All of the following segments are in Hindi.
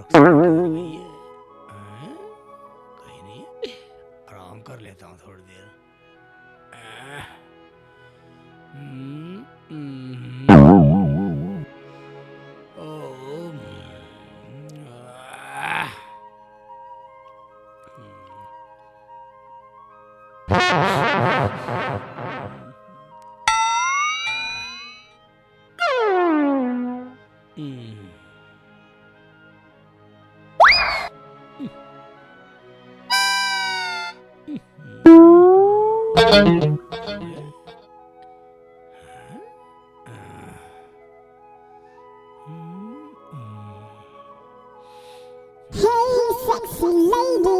नहीं है। कहीं नहीं है। आराम कर लेता हूँ थोड़ी देर। Sexy lady.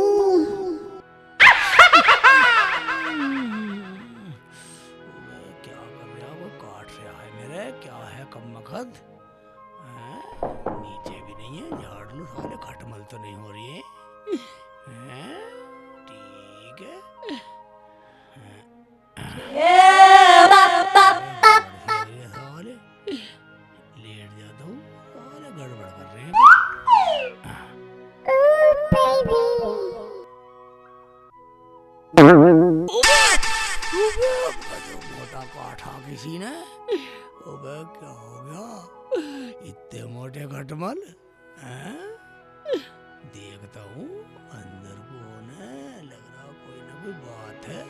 क्या कर रहा है वो? काट रहा है मेरे। क्या है कमबख्त? नीचे भी नहीं है। झाड़ लो साले, खटमल तो नहीं हो रही है। ठीक है। साले लेट जाता हूँ। साले गड़बड़ कर रहे हैं। मोटा काठा किसी ने। ओबे क्या हो गया? इतने मोटे खटमल हैं? देखता हूँ अंदर कौन है। लग रहा कोई ना कोई बात है।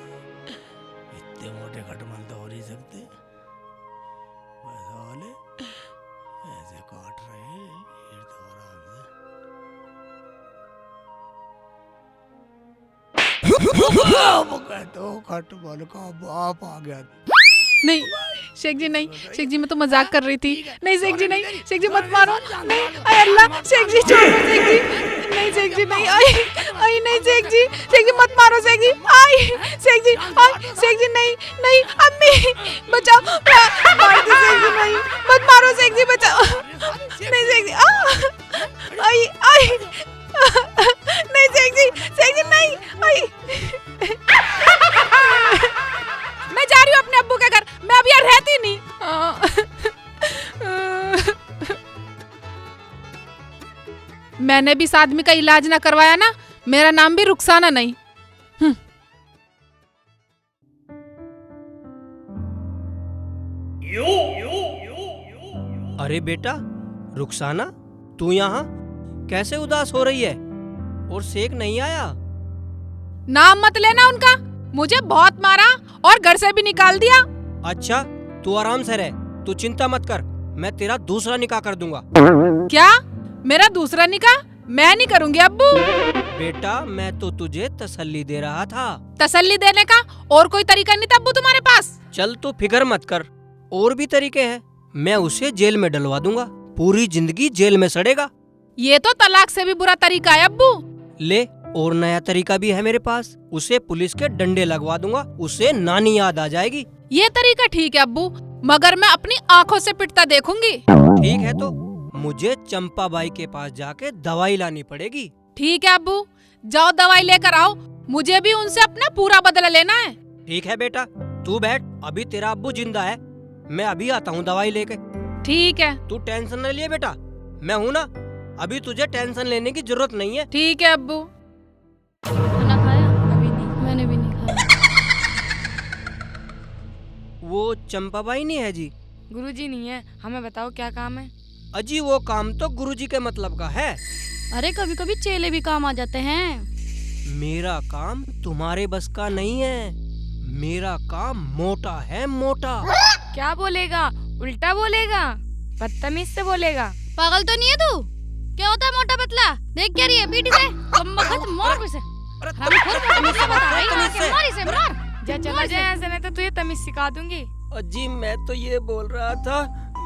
इतने मोटे खटमल तो हो नहीं सकते। बस साले ऐसे काट रहे हैं। लेट तो आराम से। कहते हो खटमल का बाप आ गया। नहीं शेख जी नहीं, शेख जी मैं तो मजाक कर रही थी। नहीं शेख जी नहीं, शेख जी मत मारो। नहीं अरे अल्लाह, शेख जी छोड़ो शेख जी। नहीं शेख जी नहीं, आई आई नहीं शेख जी मत मारो शेख जी। आई शेख जी, आई शेख जी नहीं नहीं, अम्मी बचाओ। मार दो शेख जी, नहीं मत मारो शेख जी, बचाओ। नहीं शेख जी, आई आई नहीं शेख जी नहीं, आई। मैं जा रही हूँ अपने अब्बू के घर। मैं अब यहाँ रहती नहीं। मैंने भी इस आदमी का इलाज ना करवाया ना, मेरा नाम भी रुखसाना नहीं। अरे बेटा रुखसाना, तू यहाँ कैसे उदास हो रही है? और शेख नहीं आया? नाम मत लेना उनका। मुझे बहुत मारा और घर से भी निकाल दिया। अच्छा तू आराम से रह, तू चिंता मत कर, मैं तेरा दूसरा निकाह कर दूंगा। क्या मेरा दूसरा निकाह? मैं नहीं करूंगी अब्बू। बेटा मैं तो तुझे तसल्ली दे रहा था। तसल्ली देने का और कोई तरीका नहीं था अब्बू तुम्हारे पास? चल तू फिक्र मत कर, और भी तरीके हैं। मैं उसे जेल में डलवा दूंगा, पूरी जिंदगी जेल में सड़ेगा। ये तो तलाक से भी बुरा तरीका है अब्बू। ले और नया तरीका भी है मेरे पास, उसे पुलिस के डंडे लगवा दूंगा, उसे नानी याद आ जाएगी। ये तरीका ठीक है अब्बू, मगर मैं अपनी आंखों से पिटता देखूंगी। ठीक है तो मुझे चंपा बाई के पास जाके दवाई लानी पड़ेगी। ठीक है अब्बू, जाओ दवाई लेकर आओ। मुझे भी उनसे अपना पूरा बदला लेना है। ठीक है बेटा, तू बैठ, अभी तेरा अब्बू जिंदा है, मैं अभी आता हूँ दवाई लेके। ठीक है। तू टेंशन न लिए बेटा, मैं हूँ ना, अभी तुझे टेंशन लेने की जरूरत नहीं है। ठीक है अब्बू। खाना खाया? अभी नहीं, मैंने भी नहीं खाया। वो चंपा बाई नहीं है जी? गुरुजी नहीं है, हमें बताओ क्या काम है? अजी वो काम तो गुरुजी के मतलब का है। अरे कभी कभी चेले भी काम आ जाते हैं। मेरा काम तुम्हारे बस का नहीं है, मेरा काम मोटा है, मोटा। क्या बोलेगा? उल्टा बोलेगा, बदतमीज से बोलेगा। पागल तो नहीं है तू? क्या होता है मोटा पतला? देख क्या रही है पीठी से? कमबख्त मोर से। जा चला जा यहाँ से, नहीं तो तुझे तमीज सिखा दूंगी। अजी मैं तो ये बोल रहा था,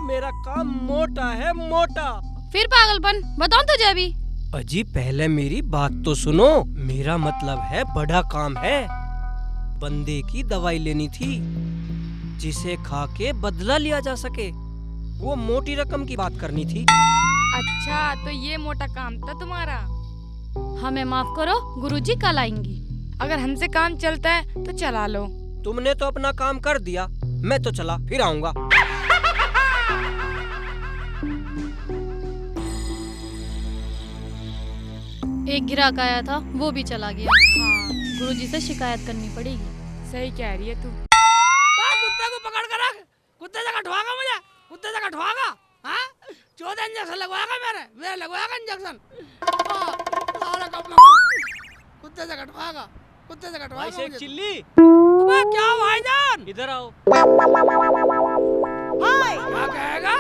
मेरा काम मोटा है, मोटा। फिर पागलपन बताऊं तुझे अभी? अजी पहले मेरी बात तो सुनो, मेरा मतलब है बड़ा काम है। बंदे की दवाई लेनी थी जिसे खा के बदला लिया जा सके, वो मोटी रकम की बात करनी थी। अच्छा तो ये मोटा काम था तुम्हारा? हमें माफ करो, गुरुजी कल आएंगी। अगर हमसे काम चलता है तो चला लो। तुमने तो अपना काम कर दिया, मैं तो चला, फिर आऊंगा। एक ग्राहक आया था, वो भी चला गया। हाँ गुरुजी से शिकायत करनी पड़ेगी। सही कह रही है तू। कुत्ते को पकड़ कर रख, कुत्ते से कटवाएगा मुझे, कुत्ते से कटवाएगा। हाँ 14 इंजेक्शन लगवाएगा मेरे लगवाएगा इंजेक्शन। कुत्ते से कटवाएगा, कुत्ते से भाई कटवाएगा शेख मुझे। चिल्ली, अबे क्या भाईजान, इधर आओ। क्या कहेगा?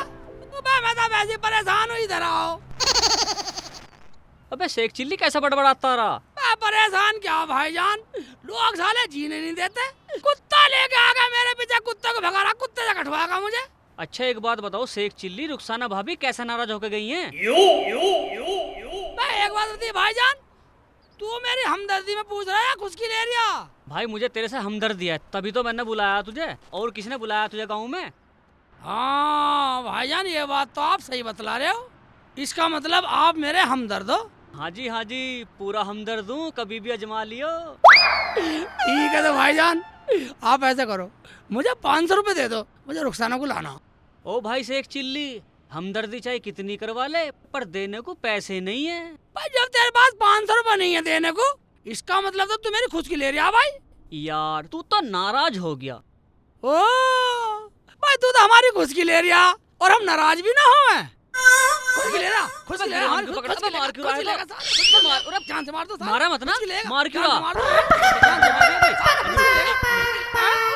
अबे मैं तो वैसे ही परेशान हूँ, इधर आओ। अबे शेख चिल्ली कैसा बड़बड़ाता रहा? मैं परेशान क्या भाईजान, लोग साले जीने नहीं देते। कुत्ता लेके आ गया मेरे पीछे, कुत्ते को भगा रहा, कुत्ते से कटवाएगा मुझे। अच्छा एक बात बताओ शेख चिल्ली, रुखसाना भाभी कैसे नाराज होकर गई हैं? मैं एक बात बता भाईजान, तू मेरी हमदर्दी में पूछ रहा है या खुद की ले रिया? भाई मुझे तेरे से हमदर्दी है, तभी तो मैंने बुलाया तुझे। और किसने बुलाया तुझे गाँव में? हाँ भाईजान, ये बात तो आप सही बतला रहे हो। इसका मतलब आप मेरे हमदर्द हो। हाँ जी पूरा हमदर्द हूँ, कभी भी अजमा लियो। ठीक है तो भाईजान, आप ऐसे करो, मुझे 500 रुपए दे दो, मुझे रुखसाना को लाना। ओ भाई शेख चिल्ली, हमदर्दी चाहे कितनी करवा ले, पर देने को पैसे नहीं है। भाई जब तेरे पास 500 रुपए नहीं है देने को, इसका मतलब तो तू मेरी खुद की ले रहा भाई। यार तू तो नाराज हो गया। ओ भाई तू तो हमारी खुद की ले रहा और हम नाराज भी ना हो। खुद की ले रहा, खुद की ले रहा, मार क्यों पकड़ा? मार क्यों रहा है? मार, जान से मार दो। मारा मत ना, मार क्यों रहा?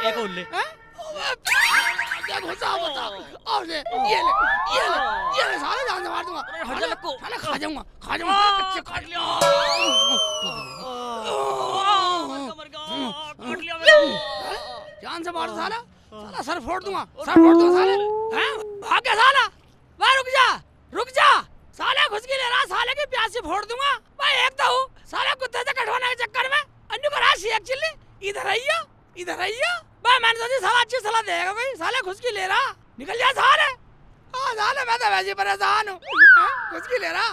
एक और ले। ये ले साले, जान से मार दूंगा। साले खा जाऊंगा, कच्चे काट लिया। जान से मार दो साला, साला सर फोड़ दूंगा, सर फोड़ दूंगा साले। हैं भाग गया साला, भाई रुक जा साले, घुस के ले रहा, साले की प्यास से फोड़ दूंगा। भाई एक तो हूँ साले, कुत्ते से कटवाने के चक्कर में अन्नू का राशि एक चिल्ली इधर आइयो, इधर आइयो। भाई मैंने सोची साला अच्छी सलाह देगा कोई, साले घुस की ले रहा, निकल जा साले। हाँ साले मैं तो वैसे परेशान हूँ, घुस की ले रहा।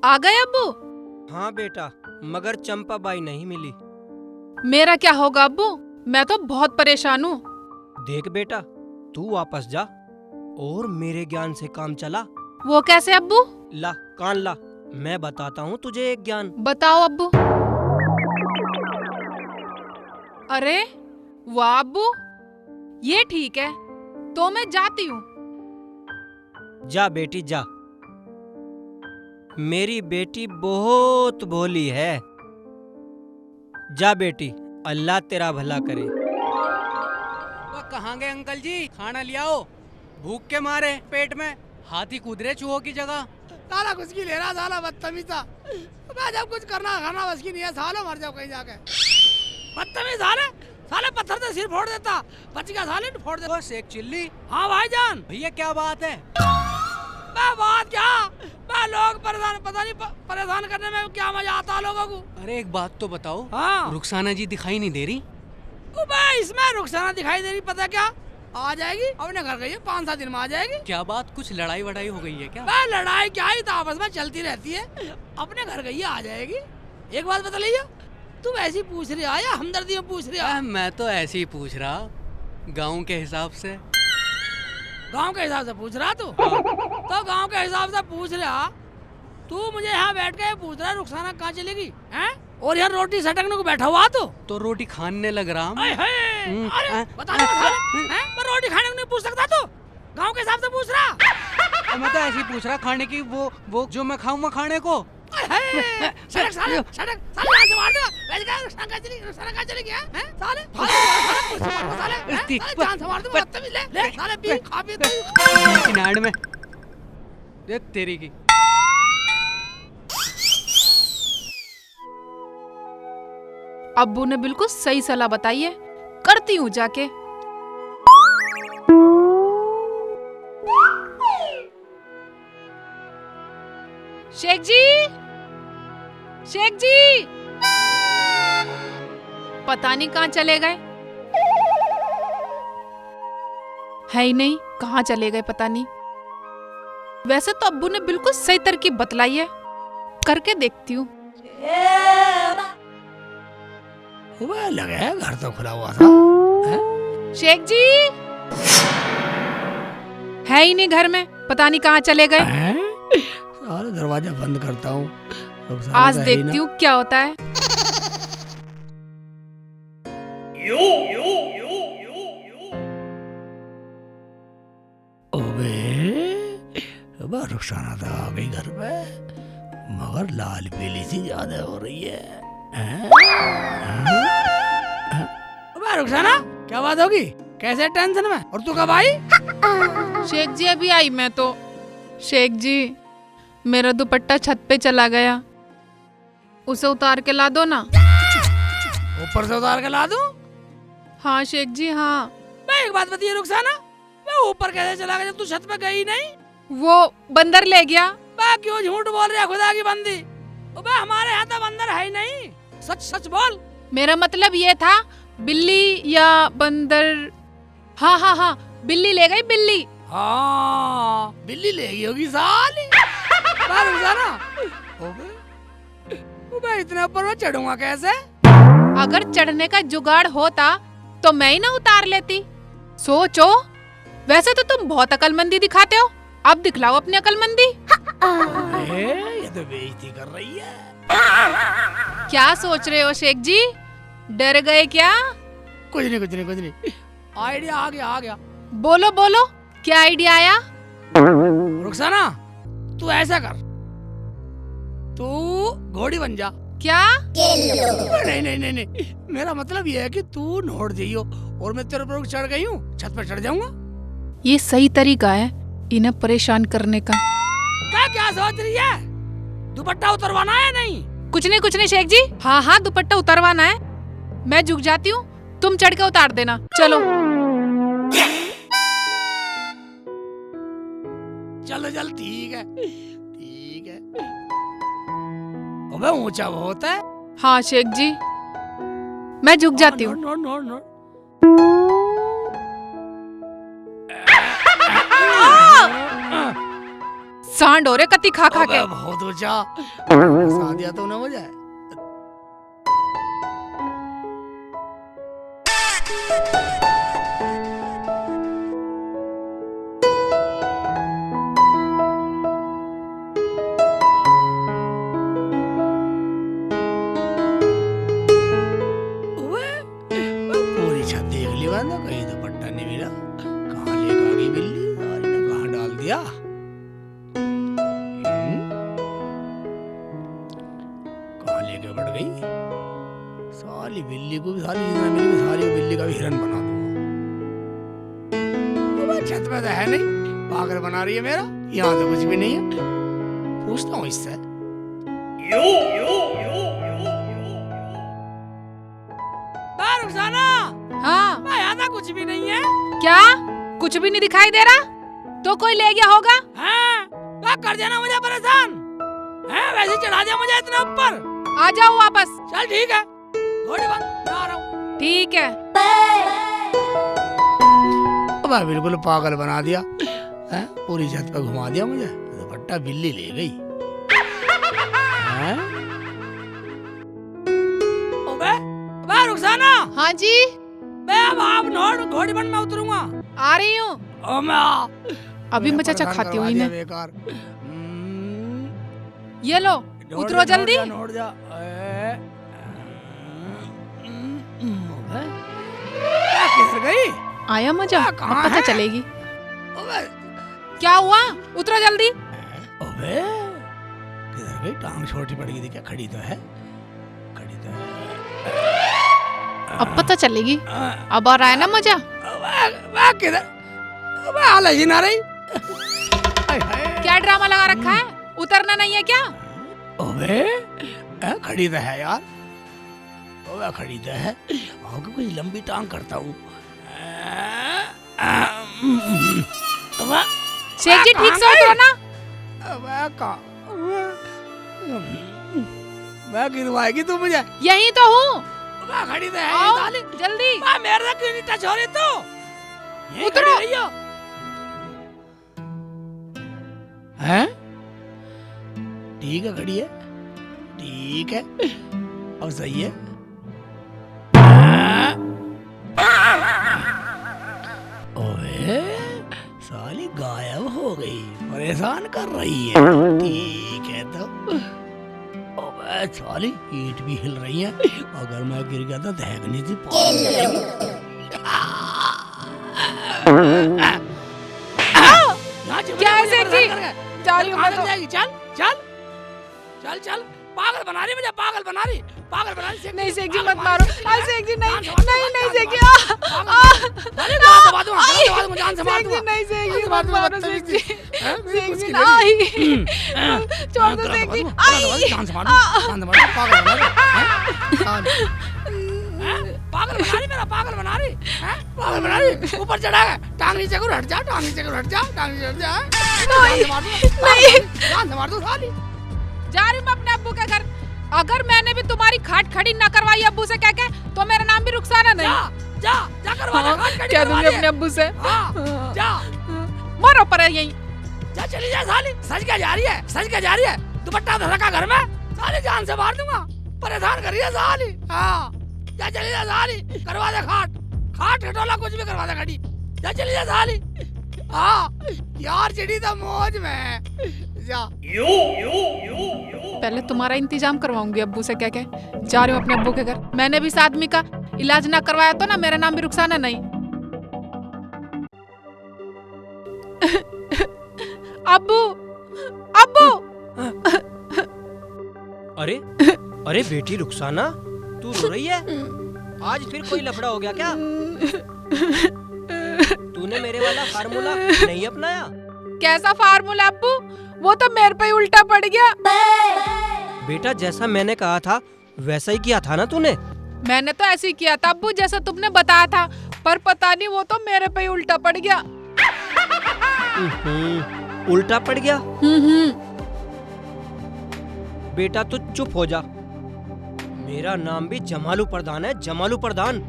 आ गए अब्बू? हाँ बेटा, मगर चंपा बाई नहीं मिली। मेरा क्या होगा अब्बू, मैं तो बहुत परेशान हूँ। देख बेटा, तू वापस जा और मेरे ज्ञान से काम चला। वो कैसे अब्बू? ला कान ला, मैं बताता हूँ तुझे एक ज्ञान। बताओ अब्बू। अरे वाह अब्बू, ये ठीक है, तो मैं जाती हूँ। जा बेटी जा, मेरी बेटी बहुत भोली है। जा बेटी, अल्लाह तेरा भला करे। कहाँ गए अंकल जी? खाना ले आओ, भूख के मारे पेट में हाथी कूद रहे चूहों की जगह। साला घुस की ले रहा, साला बदतमीज था। मैं जब कुछ करना खाना बस की नहीं है, सालो मर जाओ कहीं जाके। बदतमीज साले, साले पत्थर से सिर फोड़ देता, बच गया साले, फोड़ देता। शेख चिल्ली, हाँ भाईजान। भैया क्या बात है? मैं बात क्या, मैं लोग परेशान, पता नहीं परेशान करने में क्या मजा आता लोगों को। अरे एक बात तो बताओ, हाँ रुखसाना जी दिखाई नहीं दे रही? इसमें रुखसाना दिखाई दे रही, पता क्या आ जाएगी, अपने घर गई है, 5-7 दिन में आ जाएगी। क्या बात, कुछ लड़ाई वड़ाई हो गई है क्या? लड़ाई क्या ही तो आपस में चलती रहती है, अपने घर गई है, आ जाएगी। एक बात बता लीजिए, तुम ऐसी पूछ रही हो या हमदर्दी में पूछ रही हो? मैं तो ऐसे ही पूछ रहा, गाँव के हिसाब से। गांव के हिसाब से पूछ रहा तू? तो गांव के हिसाब से पूछ रहा तू, मुझे यहाँ बैठ के पूछ रहा रुखसाना कहाँ चलेगी हैं? और यार रोटी सटकने को बैठा हुआ तो रोटी खाने लग रहा हूँ। अरे बता दे, मैं रोटी खाने को नहीं पूछ सकता तू, गांव के हिसाब से पूछ रहा। मैं तो ऐसे ही पूछ रहा, खाने की वो जो मैं खाऊंगा खाने को। सड़क साले, सड़क साले, यहाँ से मार दो। वैसे क्या रुखसाना कहाँ चलेगी हैं? साले जान से मार दूंगा, बदतमीज। ले साले पी, खा पी तू। किनारे में देख तेरी की। अब्बू ने बिल्कुल सही सलाह बताई है, करती हूँ जाके। शेख जी, शेख जी, पता नहीं कहाँ चले गए, है ही नहीं, कहाँ चले गए पता नहीं। वैसे तो अब्बू ने बिल्कुल सही तरकीब बतलाई है, करके देखती हूँ। लगे घर तो खुला हुआ था। शेख जी है ही नहीं घर में, पता नहीं कहाँ चले गए। सारे दरवाजा बंद करता हूँ। आज देखती हूँ क्या होता है। रुखसाना तो आ गई घर पे, मगर लाल पीली सी ज्यादा हो रही है। रुखसाना क्या बात होगी, कैसे टेंशन में, और तू कब आई? शेख जी अभी आई मैं तो। शेख जी मेरा दुपट्टा छत पे चला गया, उसे उतार के ला दो ना। ऊपर से उतार के ला दूं? हाँ शेख जी हाँ। मैं एक बात बताइए रुखसाना, मैं ऊपर कैसे चला गया जब तू छत पे गई नहीं? वो बंदर ले गया। बा क्यों झूठ बोल रहा है खुदा की बंदी? बा हमारे यहाँ तो बंदर है ही नहीं, सच सच बोल। मेरा मतलब ये था बिल्ली या बंदर। हाँ हाँ हाँ बिल्ली ले गई, बिल्ली। हाँ बिल्ली ले गई होगी साली। बा रुखसाना, मैं इतने ऊपर में चढ़ूंगा कैसे? अगर चढ़ने का जुगाड़ होता तो मैं ही ना उतार लेती। सोचो, वैसे तो तुम बहुत अकलमंदी दिखाते हो, अब दिखलाओ अपनी अकलमंदी। ये तो बेइज्जती कर रही है। क्या सोच रहे हो शेख जी, डर गए क्या? कुछ नहीं कुछ नहीं कुछ नहीं, आइडिया आ गया आ गया। बोलो बोलो क्या आइडिया आया? रुखसाना तू ऐसा कर, तू घोड़ी बन जा। क्या? नहीं नहीं नहीं नहीं, मेरा मतलब ये है कि तू नोट जाइयो और मैं तेरे ऊपर चढ़ गई हूँ, छत पर चढ़ जाऊंगा। ये सही तरीका है इन्हें परेशान करने का। क्या सोच रही है? दुपट्टा उतरवाना है नहीं? कुछ नहीं शेख जी। हाँ हाँ दुपट्टा उतरवाना है। मैं झुक जाती हूँ, तुम चढ़ के उतार देना। चलो चलो चल ठीक है ठीक है। अबे ऊंचा बहुत है। हाँ शेख जी मैं झुक जाती हूँ। Note note note. सांड हो रे कति खा खा के। बहुत ऊंचा, फंसा दिया तूने मुझे। पूरी छत देख ली मैंने, कहीं दुपट्टा नहीं मिला। कहाँ लेकर आ गई बिल्ली, सारी ने कहाँ डाल दिया? कहाँ लेके बढ़ गई साली बिल्ली को भी, साली जितना मिली सारी बिल्ली का भी हिरन बना दूंगा। छत पे तो है नहीं, पागल बना रही है मेरा, यहाँ तो कुछ भी नहीं है। पूछता हूँ इससे। रुखसाना हाँ मैं यहाँ तो कुछ भी नहीं है। क्या कुछ भी नहीं दिखाई दे रहा? तो कोई ले गया होगा। हाँ, कर देना मुझे परेशान है, वैसे चढ़ा दिया मुझे इतना ऊपर। आ जाओ वापस। चल ठीक है, घोड़ी बंद, मैं आ रहा हूँ। ठीक है। अब बिल्कुल पागल बना दिया है, पूरी छत पे घुमा दिया मुझे, दुपट्टा बिल्ली ले गई। रुखसाना। हाँ जी मैं अब आप नोट घोड़ी बंद में उतरूंगा। आ रही हूँ। अभी मैं चाचा खाती हुई ने। बेकार। ये लो उतरो जल्दी। नोट जा। किधर गई? आया मजा, अब कहाँ पता है? चलेगी। अबे क्या हुआ? उतरो जल्दी। अबे किधर गई? टांग छोटी पड़ गई थी क्या? खड़ी तो है, खड़ी तो है। अब पता चलेगी। अब आ रहा है ना मजा। अबे किधर? अबे हाल ही ना रही। क्या ड्रामा लगा रखा है? उतरना नहीं है क्या? अबे खड़ी तो है यार, अबे खड़ी तो है। आगे कुछ लंबी टांग करता हूँ। शेख जी ठीक से उतरो ना। अबे कहाँ? मैं गिरवाएगी तू मुझे? यही तो हूँ। अबे खड़ी तो है आओ, ये साली। जल्दी अबे मेरे से क्यों नहीं टच हो रही तू? यहीं उतरो। खड़ी रही हो। हैं? ठीक है खड़ी है, ठीक है, अब सही है। ओए साली गायब हो गई, परेशान कर रही है। ठीक है तो अबे साली ईंट भी हिल रही है, अगर मैं गिर गया तो दहकनी थी क्या है सेठ जी? जा रही हूँ मैं तो। चल चल चल चल, पागल बना रही मुझे, पागल बना रही, पागल बना रही। नहीं सेठ जी मत मारो। सेठ जी नहीं नहीं नहीं सेठ जी। सेठ जी नहीं, सेठ जी मत मारो सेठ जी। सेठ जी नहीं, छोड़ दो सेठ जी। पागल बना रही, मेरा पागल बना रही, पागल बना रही। ऊपर चढ़ा है, टांग नीचे को हट जा, टांग नीचे को हट जा, टांग नीचे हट जा। नहीं जान से मार दो साली। जा रही हूँ मैं अपने अब्बू के घर। अगर मैंने भी तुम्हारी खाट खड़ी न करवाई अब्बू से कह के, तो मेरा नाम भी रुखसाना नहीं। जा जा करवा ले, खाट खड़ी क्या करवा दूंगी ले। अपने अब्बू से? जा मरो पर यही। जा, चली जा साली। सज क्या जा रही है, सज क्या जा रही है, दुपट्टा धर रखा घर में, साली जान से मार दूंगा, परेशान कर रही है साली। हाँ जा, चली जा साली, करवा दे खाट, खाट खटोला कुछ भी करवा दे खड़ी। जा चली जा साली। हाँ यार चिड़ी तो मौज में। जा पहले तुम्हारा इंतजाम करवाऊंगी अब्बू से कह के। जा रही हूँ अपने अब्बू के घर। मैंने भी इस आदमी का इलाज ना करवाया तो ना मेरा नाम भी रुखसाना नहीं। अब्बू अब्बू। अरे अरे बेटी रुखसाना, तू रो रही है? आज फिर कोई लफड़ा हो गया क्या? तूने मेरे वाला फार्मूला नहीं अपनाया? कैसा फार्मूला अब्बू? वो तो मेरे पे ही उल्टा पड़ गया। बेटा जैसा मैंने कहा था वैसा ही किया था ना तूने? मैंने तो ऐसे ही किया था अब्बू जैसा तुमने बताया था, पर पता नहीं वो तो मेरे पे ही उल्टा पड़ गया। उल्टा पड़ गया? बेटा तू चुप हो जा। मेरा नाम भी जमालू प्रधान है, जमालू प्रधान।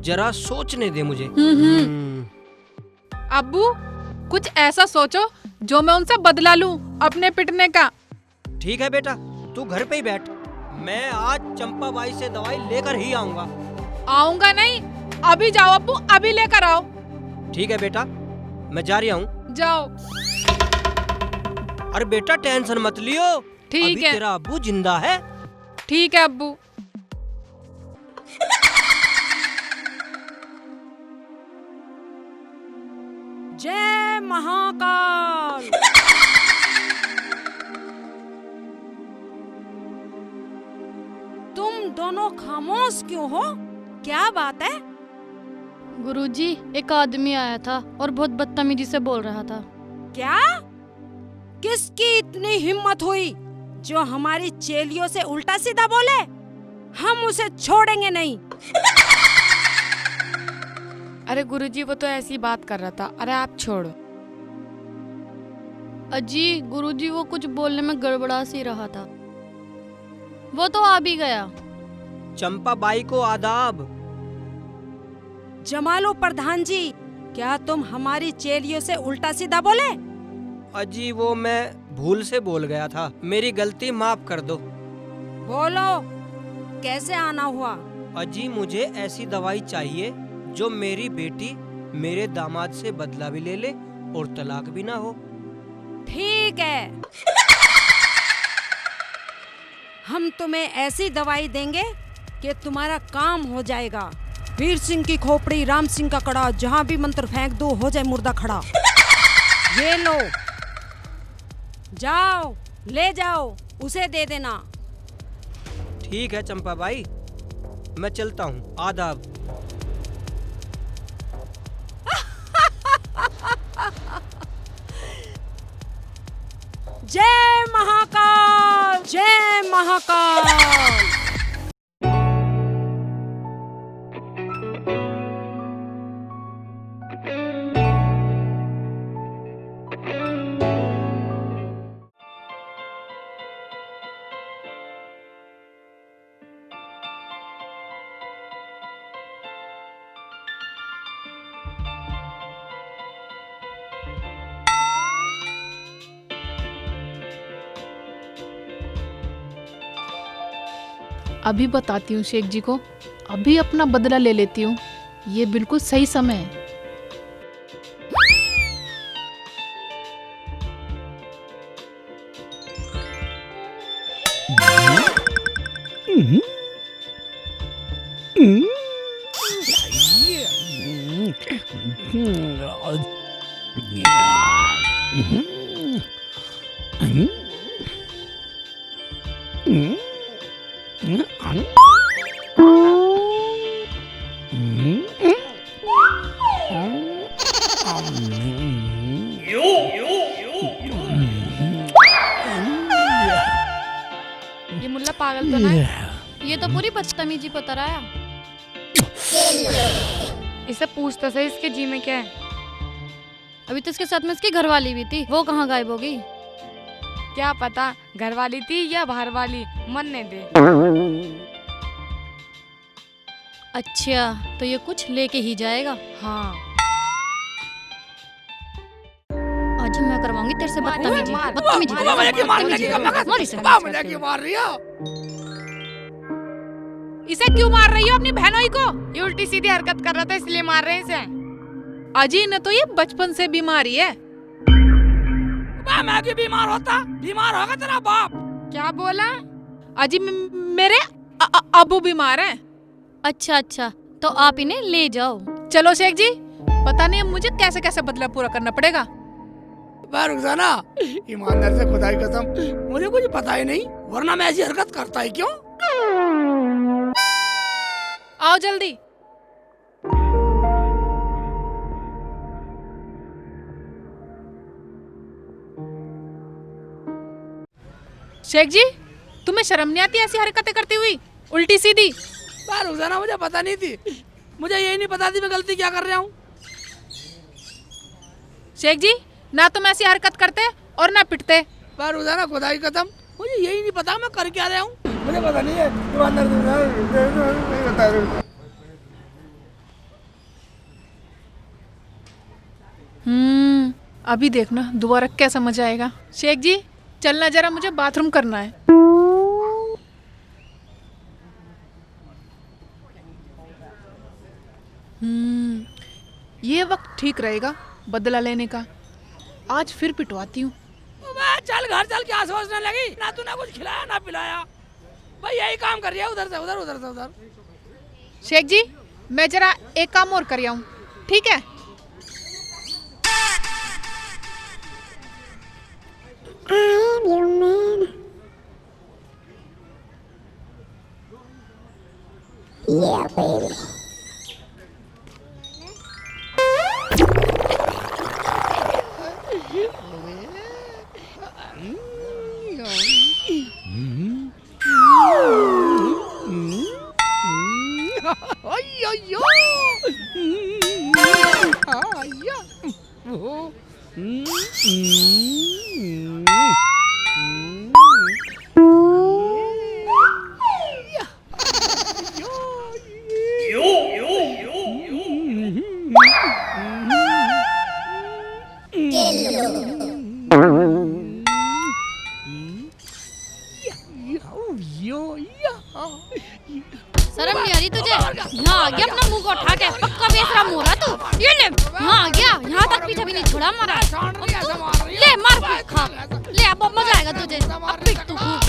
जरा सोचने दे मुझे। अब्बू कुछ ऐसा सोचो जो मैं उनसे बदला लूं अपने पिटने का। ठीक है बेटा, तू घर पे ही बैठ। मैं आज चंपा बाई से दवाई लेकर ही आऊंगा। आऊंगा नहीं, अभी जाओ अब्बू, अभी लेकर आओ। ठीक है बेटा, मैं जा रहा हूँ। जाओ। अरे बेटा टेंशन मत लियो, ठीक अभी है। तेरा अब्बू जिंदा है। ठीक है अब्बू। जय महाकाल। तुम दोनों खामोश क्यों हो? क्या बात है? गुरुजी, एक आदमी आया था और बहुत बदतमीजी से बोल रहा था। क्या? किसकी इतनी हिम्मत हुई जो हमारी चेलियों से उल्टा सीधा बोले? हम उसे छोड़ेंगे नहीं। अरे गुरुजी वो तो ऐसी बात कर रहा था, अरे आप छोड़ो। अजी गुरुजी वो कुछ बोलने में गड़बड़ा सी रहा था, वो तो आ भी गया। चंपा बाई को आदाब। जमालो प्रधान जी, क्या तुम हमारी चेलियों से उल्टा सीधा बोले? अजी वो मैं भूल से बोल गया था, मेरी गलती माफ कर दो। बोलो, कैसे आना हुआ? अजी मुझे ऐसी दवाई चाहिए जो मेरी बेटी मेरे दामाद से बदला भी ले ले और तलाक भी ना हो। ठीक है, हम तुम्हें ऐसी दवाई देंगे कि तुम्हारा काम हो जाएगा। वीर सिंह की खोपड़ी, राम सिंह का कड़ा, जहाँ भी मंत्र फेंक दो हो जाए मुर्दा खड़ा। ये लो, जाओ ले जाओ, उसे दे देना। ठीक है चंपा बाई, मैं चलता हूँ। आदाब। जय महाकाल, जय महाकाल। अभी बताती हूँ शेख जी को, अभी अपना बदला ले लेती हूँ, ये बिल्कुल सही समय है। ये मुल्ला पागल तो ना है? ये तो पूरी बदतमीजी पे उतर आया। इसे पूछ तो सही इसके जी में क्या है। अभी तो इसके साथ में इसकी घरवाली भी थी, वो कहाँ गायब होगी? क्या पता घर वाली थी या बाहर वाली, मरने दे। अच्छा, तो ये कुछ लेके ही जाएगा। हाँ आज मैं करवाऊंगी तेरे से बदतमीजी। मार। बदतमीजी बाबा, मुझे क्यों मार लगी? मार इसे। बाबा, मुझे क्यों मार रही हो? इसे क्यों मार रही हो अपनी बहनोई को? ये उल्टी सीधी हरकत कर रहा था इसलिए मार रहे हैं इसे। अजी ने तो ये बचपन से बीमारी है। मैं क्यों बीमार होता? बीमार होगा तेरा बाप। क्या बोला? अजी मेरे अबू बीमार हैं। अच्छा अच्छा, तो आप इन्हें ले जाओ। चलो शेख जी, पता नहीं मुझे कैसे कैसे बदला पूरा करना पड़ेगा। रुखसाना, ईमानदार से खुदा की कसम मुझे कुछ पता ही नहीं, वरना मैं ऐसी हरकत करता ही क्यों? आओ जल्दी। शेख जी, तुम्हें शर्म नहीं आती ऐसी हरकतें करती हुई, उल्टी सीधी? रुखसाना, मुझे पता नहीं थी, मुझे यही नहीं पता थी मैं गलती क्या कर रहा हूँ। शेख जी, ना तुम ऐसी हरकत करते और ना पिटते। रुखसाना, खुदा की कसम मुझे यही नहीं पता मैं कर क्या रहा हूँ, मुझे पता नहीं है। ईमानदार नहीं बता रहा। अभी देखना दोबारा कैसा मजा आएगा। शेख जी, चलना जरा, मुझे बाथरूम करना है। ये वक्त ठीक रहेगा बदला लेने का। आज फिर पिटवाती हूँ। चल घर चल, क्या सोचने लगी? ना तूने कुछ खिलाया ना पिलाया, भाई यही काम कर रही है, उधर से उधर, उधर से उधर। शेख जी, मैं जरा एक काम और कर आऊँ, ठीक है? I am your man. Yeah, baby. शर्म नहीं आ रही तुझे? यहाँ आ गया अपना मुंह को उठा के, पक्का बेशरम हो रहा तू। ये ले, यहाँ आ गया, यहाँ तक पीछे भी नहीं छोड़ा हमारा। ले मार खा, ले अब मजा आएगा तुझे। अब पिट तू खूब।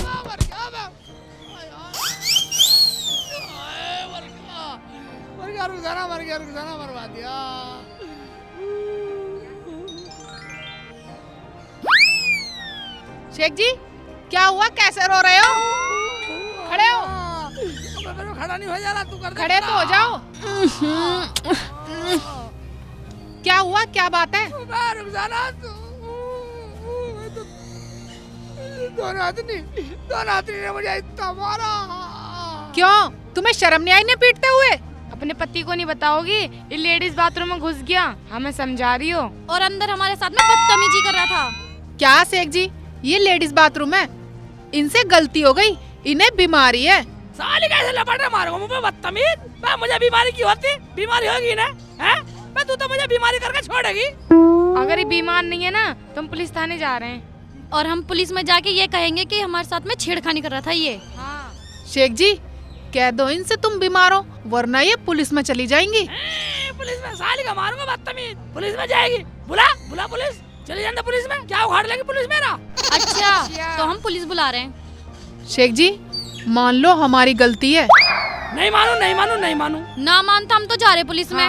रुखसाना मरवा दिया। शेख जी, क्या हुआ? कैसे रो रहे हो? खड़े हो। मैं खड़ा नहीं हो जा रहा, तू कर दे। खड़े तो हो जाओ। क्या हुआ? क्या बात है? रुखसाना, दोनों आदमी ने मुझे इतना मारा। क्यों? तुम्हें शर्म नहीं आई इन्हें पीटते हुए? अपने पति को नहीं बताओगी? ये लेडीज बाथरूम में घुस गया, हमें समझा रही हो? और अंदर हमारे साथ में बदतमीजी कर रहा था। क्या शेख जी, ये लेडीज बाथरूम है, इनसे गलती हो गई, इन्हें बीमारी है। साली कैसे लपटे मारूंगा मुझे बदतमीज? मुझे बीमारी क्यों होती? बीमारी होगी ना? हैं? तू तो मुझे बीमारी करके छोड़ेगी। अगर ये बीमार नहीं है ना तो हम पुलिस थाने जा रहे हैं। और हम पुलिस में जाके ये कहेंगे कि हमारे साथ में छेड़खानी कर रहा था ये। हाँ। शेख जी, कह दो इनसे तुम बीमार हो, वरना ये पुलिस में चली जाएंगी। पुलिस में साली का मारूंगा बदतमीज। पुलिस में जाएगी? बुला बुला पुलिस, चली जाना पुलिस में। क्या उखाड़ लेगी पुलिस मेरा? अच्छा, तो हम पुलिस बुला रहे हैं। शेख जी मान लो हमारी गलती है। नहीं मानू नहीं मानू नहीं मानू। ना मानता हम तो जा रहे पुलिस में।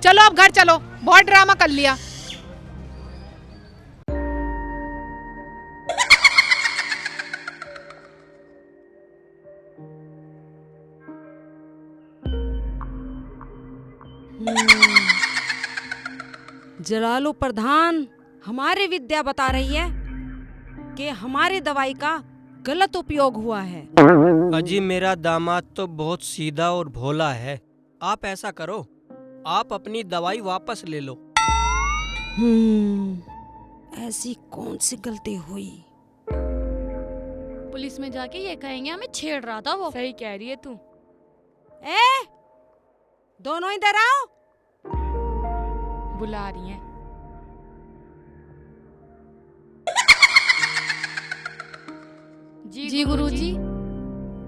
चलो अब घर चलो, बहुत ड्रामा कर लिया। जलालू प्रधान हमारी विद्या बता रही है कि हमारी दवाई का गलत उपयोग हुआ है। अजी मेरा दामाद तो बहुत सीधा और भोला है। आप ऐसा करो, आप अपनी दवाई वापस ले लो। ऐसी कौन सी गलती हुई? पुलिस में जाके ये कहेंगे हमें छेड़ रहा था वो। सही कह रही है तू। ए, दोनों इधर आओ। बुला रही हैं। जी गुरुजी।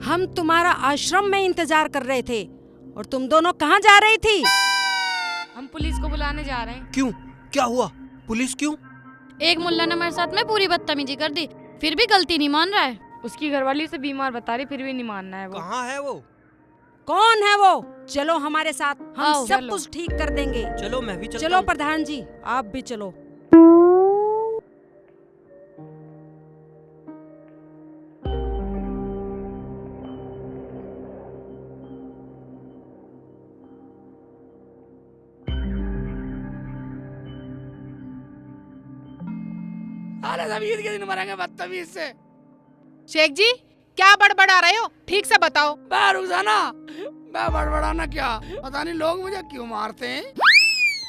हम तुम्हारा आश्रम में इंतजार कर रहे थे और तुम दोनों कहाँ जा रही थी? हम पुलिस को बुलाने जा रहे हैं। क्यों, क्या हुआ? पुलिस क्यों? एक मुल्ला ने हमारे साथ में पूरी बदतमीजी कर दी, फिर भी गलती नहीं मान रहा है। उसकी घरवाली उसे बीमार बता रही, फिर भी नहीं मानना है वो। कहाँ है वो? कौन है वो? चलो हमारे साथ, हम आओ, सब चलो। कुछ ठीक कर देंगे। चलो मैं भी चलता चलो हूँ। प्रधान जी, आप भी चलो। अरे सब ईद के दिन मरेंगे बदतमीज से। शेख जी क्या बड़बड़ा रहे हो, ठीक से बताओ। मैं रुखसाना, मैं बड़बड़ाना क्या, पता नहीं लोग मुझे क्यों मारते हैं।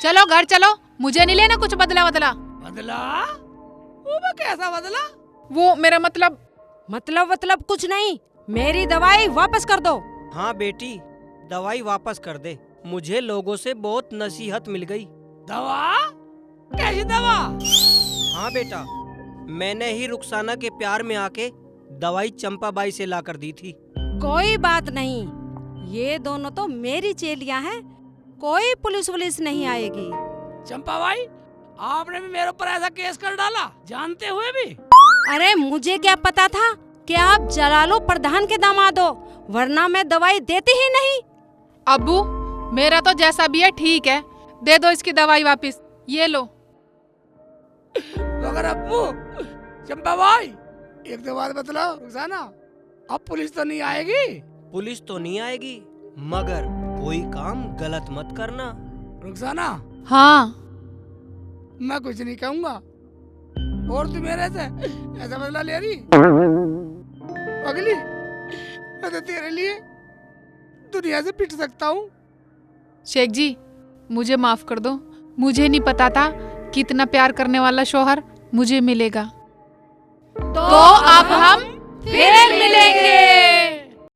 चलो घर चलो, मुझे नहीं लेना कुछ बदला बदला। बदला? वो मैं कैसा बदला? वो मेरा मतलब कुछ नहीं, मेरी दवाई वापस कर दो। हाँ बेटी, दवाई वापस कर दे। मुझे लोगों से बहुत नसीहत मिल गई। दवा? कैसी दवा? हाँ बेटा, मैंने ही रुखसाना के प्यार में आके दवाई चंपाबाई से लाकर दी थी। कोई बात नहीं, ये दोनों तो मेरी चेलियां हैं, कोई पुलिस नहीं आएगी। चंपा भाई, आपने भी मेरे ऊपर ऐसा केस कर डाला जानते हुए भी? अरे मुझे क्या पता था कि आप जलालो प्रधान के दामाद हो, वरना मैं दवाई देती ही नहीं। अब्बू मेरा तो जैसा भी है ठीक है, दे दो इसकी दवाई वापस। ये लो। मगर अब्बू, चंपा भाई, एक दो बात बतलाओ रुखसाना, अब पुलिस तो नहीं आएगी? पुलिस तो नहीं आएगी, मगर कोई काम गलत मत करना। रुखसाना, हाँ मैं कुछ नहीं कहूँगा, और तू मेरे से ऐसा बदला ले रही? अगली, मैं तो तेरे लिए दुनिया से पिट सकता हूँ। शेख जी मुझे माफ कर दो, मुझे नहीं पता था कि इतना प्यार करने वाला शौहर मुझे मिलेगा। तो अब हम फिर मिलेंगे।